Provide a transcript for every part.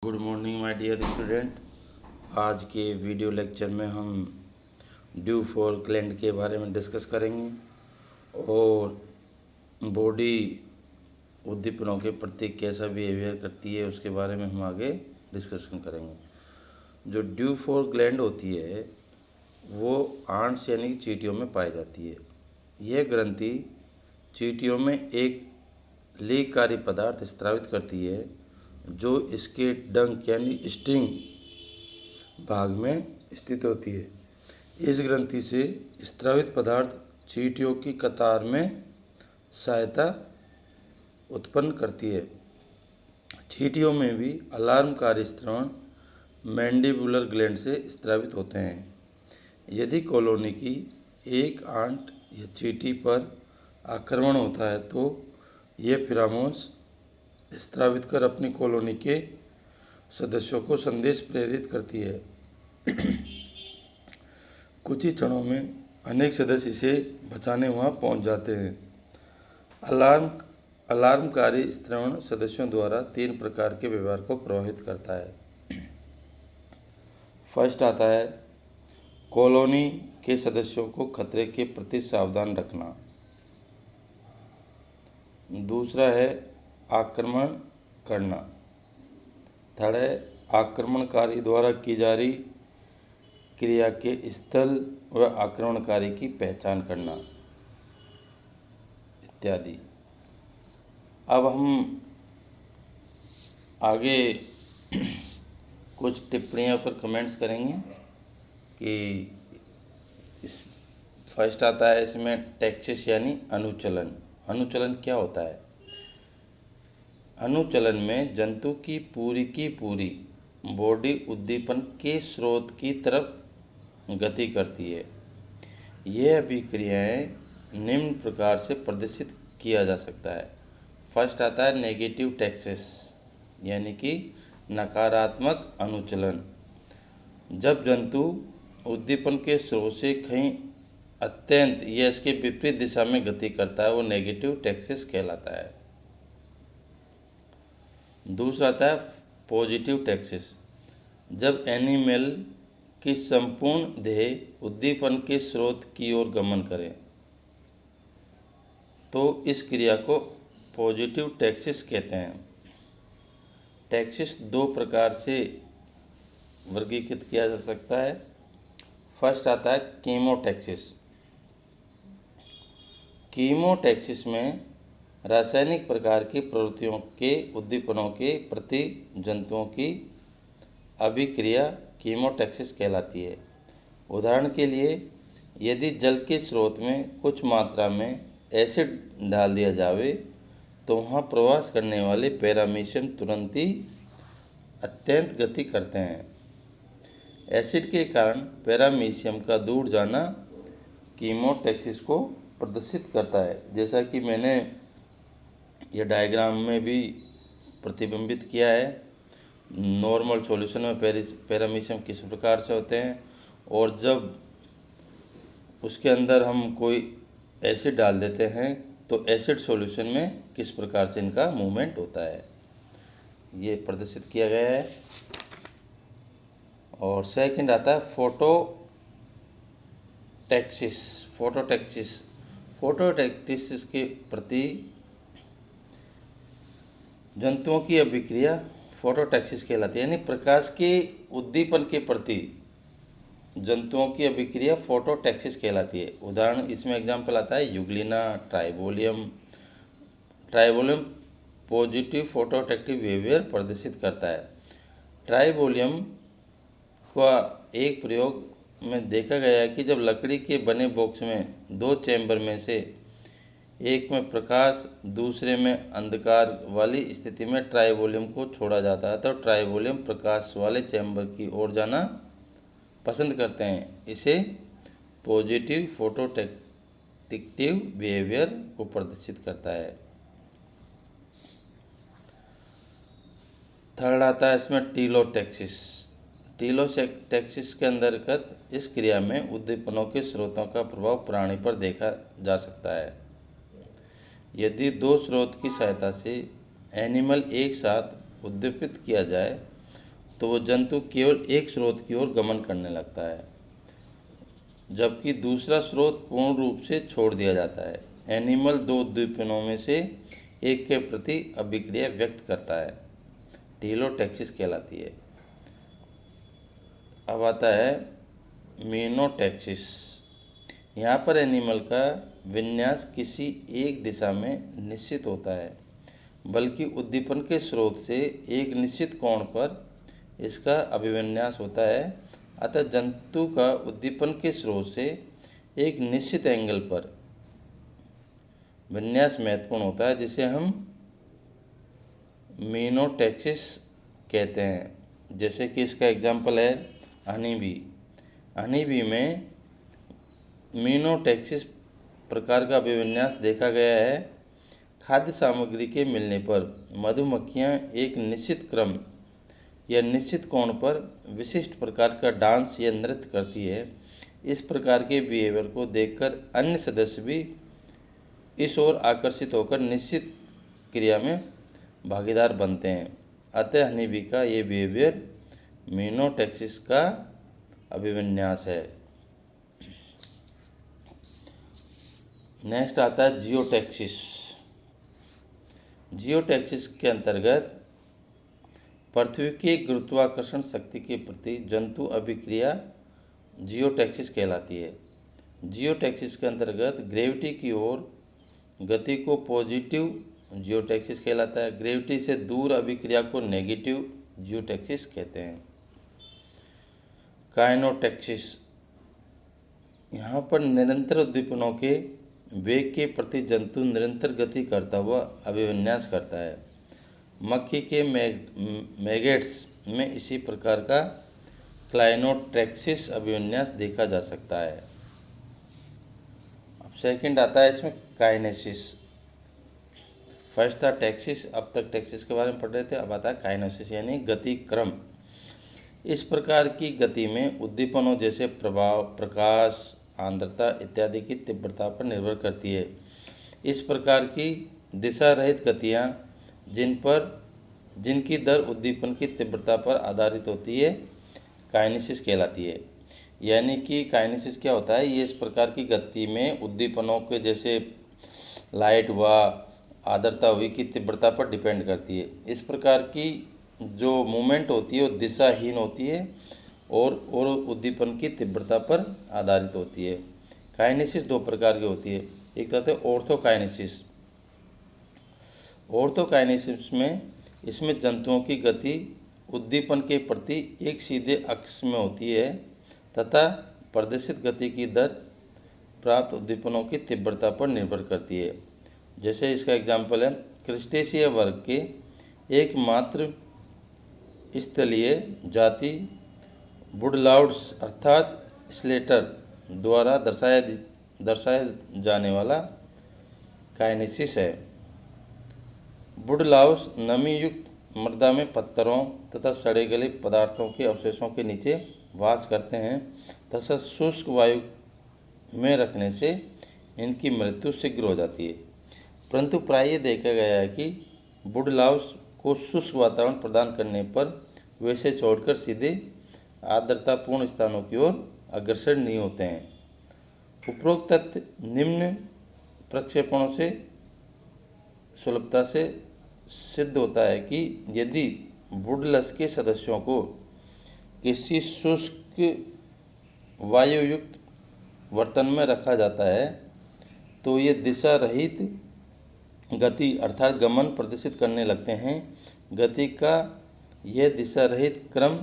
Good morning my dear student. आज के video lecture में हम ड्यू फॉर ग्लैंड के बारे में डिस्कस करेंगे और बॉडी उद्दीपनों के प्रति कैसा बिहेवियर करती है उसके बारे में हम आगे डिस्कशन करेंगे। जो ड्यू फॉर ग्लैंड होती है वो आंट्स यानी कि चींटियों में पाई जाती है। यह ग्रंथि चींटियों में एक लेखकारी पदार्थ स्रावित करती है जो इसके डंक यानी स्टिंग भाग में स्थित होती है। इस ग्रंथि से स्रावित पदार्थ चींटियों की कतार में सहायता उत्पन्न करती है। चींटियों में भी अलार्मकारी स्रवण मैंडिबुलर ग्लैंड से स्रावित होते हैं। यदि कॉलोनी की एक आंट या चींटी पर आक्रमण होता है तो यह फिरामोन्स स्रावित कर अपनी कॉलोनी के सदस्यों को संदेश प्रेरित करती है। कुछ ही क्षणों में अनेक सदस्य इसे बचाने वहां पहुंच जाते हैं। अलार्मकारी स्रवण सदस्यों द्वारा 3 प्रकार के व्यवहार को प्रभावित करता है। फर्स्ट आता है कॉलोनी के सदस्यों को खतरे के प्रति सावधान रखना। दूसरा है आक्रमण करना। थर्ड है आक्रमणकारी द्वारा की जा रही क्रिया के स्थल व आक्रमणकारी की पहचान करना इत्यादि। अब हम आगे कुछ टिप्पणियों पर कमेंट्स करेंगे कि इस फर्स्ट आता है इसमें टैक्सिस यानी अनुचलन। अनुचलन क्या होता है? अनुचलन में जंतु की पूरी बॉडी उद्दीपन के स्रोत की तरफ गति करती है। यह अभिक्रियाएं निम्न प्रकार से प्रदर्शित किया जा सकता है। फर्स्ट आता है नेगेटिव टैक्सिस यानी कि नकारात्मक अनुचलन। जब जंतु उद्दीपन के स्रोत से कहीं अत्यंत या इसके विपरीत दिशा में गति करता है वो नेगेटिव टैक्सिस कहलाता है। दूसरा आता है पॉजिटिव टैक्सिस। जब एनिमल की संपूर्ण देह उद्दीपन के स्रोत की ओर गमन करे तो इस क्रिया को पॉजिटिव टैक्सिस कहते हैं। टैक्सिस 2 प्रकार से वर्गीकृत किया जा सकता है। फर्स्ट आता है कीमोटैक्सिस। कीमोटैक्सिस में रासायनिक प्रकार की प्रवृत्तियों के उद्दीपनों के प्रति जंतुओं की अभिक्रिया कीमोटैक्सिस कहलाती है। उदाहरण के लिए यदि जल के स्रोत में कुछ मात्रा में एसिड डाल दिया जावे तो वहाँ प्रवास करने वाले पैरामीशियम तुरंत ही अत्यंत गति करते हैं। एसिड के कारण पैरामीशियम का दूर जाना कीमोटैक्सिस को प्रदर्शित करता है। जैसा कि मैंने यह डायग्राम में भी प्रतिबिंबित किया है। नॉर्मल सॉल्यूशन में पैरामीशियम किस प्रकार से होते हैं और जब उसके अंदर हम कोई एसिड डाल देते हैं तो एसिड सॉल्यूशन में किस प्रकार से इनका मूवमेंट होता है ये प्रदर्शित किया गया है। और सेकंड आता है फोटोटैक्सिस के प्रति जंतुओं की अभिक्रिया फोटोटैक्सिस कहलाती है। यानी प्रकाश के उद्दीपन के प्रति जंतुओं की अभिक्रिया फोटोटैक्सिस कहलाती है। उदाहरण इसमें एग्जाम्पल आता है यूग्लिना, ट्राइबोलियम पॉजिटिव फोटोटैक्टिव बिहेवियर प्रदर्शित करता है। ट्राइबोलियम का एक प्रयोग में देखा गया है कि जब लकड़ी के बने बॉक्स में 2 चैम्बर में से एक में प्रकाश दूसरे में अंधकार वाली स्थिति में ट्राइबोलियम को छोड़ा जाता है तो ट्राइबोलियम प्रकाश वाले चैम्बर की ओर जाना पसंद करते हैं। इसे पॉजिटिव फोटोटैक्टिव बिहेवियर को प्रदर्शित करता है। थर्ड आता है इसमें टीलोटैक्सिस। टीलोटैक्सिस के अंतर्गत इस क्रिया में उद्दीपनों के स्रोतों का प्रभाव प्राणी पर देखा जा सकता है। यदि 2 स्रोत की सहायता से एनिमल एक साथ उद्दीपित किया जाए तो वो जंतु केवल एक स्रोत की ओर गमन करने लगता है, जबकि दूसरा स्रोत पूर्ण रूप से छोड़ दिया जाता है। एनिमल दो उद्दीपनों में से एक के प्रति अभिक्रिया व्यक्त करता है, टीलोटैक्सिस कहलाती है। अब आता है मीनोटैक्सिस। यहाँ पर एनिमल का विन्यास किसी एक दिशा में निश्चित होता है, बल्कि उद्दीपन के स्रोत से एक निश्चित कोण पर इसका अभिविन्यास होता है। अतः जंतु का उद्दीपन के स्रोत से एक निश्चित एंगल पर विन्यास महत्वपूर्ण होता है, जिसे हम मीनोटैक्सिस कहते हैं। जैसे कि इसका एग्जाम्पल है हनी बी। हनी बी में मीनोटैक्सिस प्रकार का अभिविन्यास देखा गया है। खाद्य सामग्री के मिलने पर मधुमक्खियाँ एक निश्चित क्रम या निश्चित कोण पर विशिष्ट प्रकार का डांस या नृत्य करती है। इस प्रकार के बिहेवियर को देखकर अन्य सदस्य भी इस ओर आकर्षित होकर निश्चित क्रिया में भागीदार बनते हैं। अतः हनी बी का ये बिहेवियर मीनोटैक्सिस का अभिविन्यास है। नेक्स्ट आता है जियोटैक्सिस। जियोटैक्सिस के अंतर्गत पृथ्वी की गुरुत्वाकर्षण शक्ति के प्रति जंतु अभिक्रिया जियोटैक्सिस कहलाती है। जियोटैक्सिस के अंतर्गत ग्रेविटी की ओर गति को पॉजिटिव जियोटैक्सिस कहलाता है। ग्रेविटी से दूर अभिक्रिया को नेगेटिव जियोटैक्सिस कहते हैं। काइनोटैक्सिस, यहाँ पर निरंतर उद्दीपनों के वेग के प्रति जंतु निरंतर गति करता हुआ अभिविन्यास करता है। मक्खी के मैगेट्स में इसी प्रकार का क्लाइनोटैक्सिस अभिविन्यास देखा जा सकता है। अब सेकंड आता है इसमें काइनेसिस। फर्स्ट था टैक्सिस, अब तक टैक्सिस के बारे में पढ़ रहे थे। अब आता है काइनेसिस यानी गति क्रम। इस प्रकार की गति में उद्दीपनों जैसे प्रभाव, प्रकाश, आर्द्रता इत्यादि की तीव्रता पर निर्भर करती है। इस प्रकार की दिशा रहित गतियाँ जिनकी दर उद्दीपन की तीव्रता पर आधारित होती है काइनेसिस कहलाती है। यानी कि काइनेसिस क्या होता है, ये इस प्रकार की गति में उद्दीपनों के जैसे लाइट व आर्द्रता हुई की तीव्रता पर डिपेंड करती है। इस प्रकार की जो मूवमेंट होती है वो दिशाहीन होती है और उद्दीपन की तीव्रता पर आधारित होती है। काइनेसिस दो प्रकार की होती है। एक तरह से ऑर्थोकाइनेसिस। ऑर्थोकाइनेसिस में इसमें जंतुओं की गति उद्दीपन के प्रति एक सीधे अक्ष में होती है तथा प्रदर्शित गति की दर प्राप्त उद्दीपनों की तीव्रता पर निर्भर करती है। जैसे इसका एग्जाम्पल है क्रिस्टेशिया वर्ग के एकमात्र स्थलीय जाति वुडलाउड्स अर्थात स्लेटर द्वारा दर्शाया जाने वाला काइनेसिस है। वुडलाउस नमी युक्त मृदा में पत्थरों तथा सड़े गले पदार्थों के अवशेषों के नीचे वास करते हैं तथा शुष्क वायु में रखने से इनकी मृत्यु शीघ्र हो जाती है। परंतु प्राय ये देखा गया है कि वुडलाउस को शुष्क वातावरण प्रदान करने पर वे इसे छोड़कर सीधे आर्द्रतापूर्ण स्थानों की ओर अग्रसर नहीं होते हैं। उपरोक्त तथ्य निम्न प्रक्षेपणों से सुलभता से सिद्ध होता है कि यदि वुडलस के सदस्यों को किसी शुष्क वायुयुक्त बर्तन में रखा जाता है तो ये दिशा रहित गति अर्थात गमन प्रदर्शित करने लगते हैं। गति का यह दिशा रहित क्रम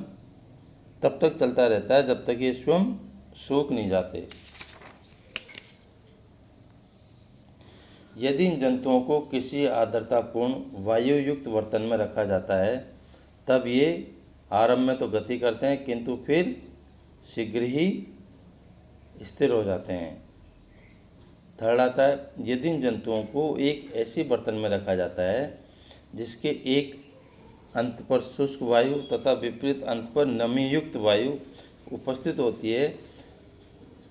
तब तक चलता रहता है जब तक ये स्वयं सूख नहीं जाते। यदि इन जंतुओं को किसी आर्द्रतापूर्ण वायुयुक्त बर्तन में रखा जाता है तब ये आरंभ में तो गति करते हैं किंतु फिर शीघ्र ही स्थिर हो जाते हैं। थर्ड आता है यदि इन जंतुओं को एक ऐसी बर्तन में रखा जाता है जिसके एक अंत पर शुष्क वायु तथा विपरीत अंत पर नमी युक्त वायु उपस्थित होती है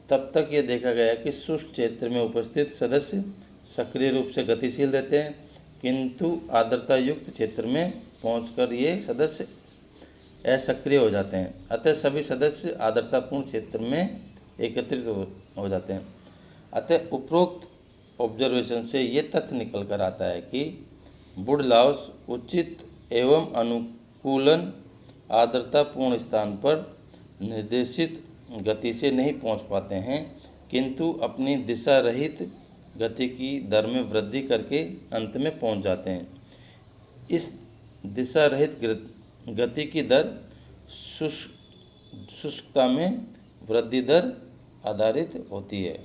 तब तक ये देखा गया कि शुष्क क्षेत्र में उपस्थित सदस्य सक्रिय रूप से गतिशील रहते हैं किंतु आर्द्रता युक्त क्षेत्र में पहुंचकर ये सदस्य असक्रिय हो जाते हैं। अतः सभी सदस्य आर्द्रतापूर्ण क्षेत्र में एकत्रित हो जाते हैं। अतः उपरोक्त ऑब्जर्वेशन से ये तथ्य निकल कर आता है कि वुडलाउस उचित एवं अनुकूलन आर्द्रतापूर्ण स्थान पर निर्देशित गति से नहीं पहुंच पाते हैं, किंतु अपनी दिशा रहित गति की दर में वृद्धि करके अंत में पहुंच जाते हैं। इस दिशा रहित गति की दर शुष्कता में वृद्धि दर आधारित होती है।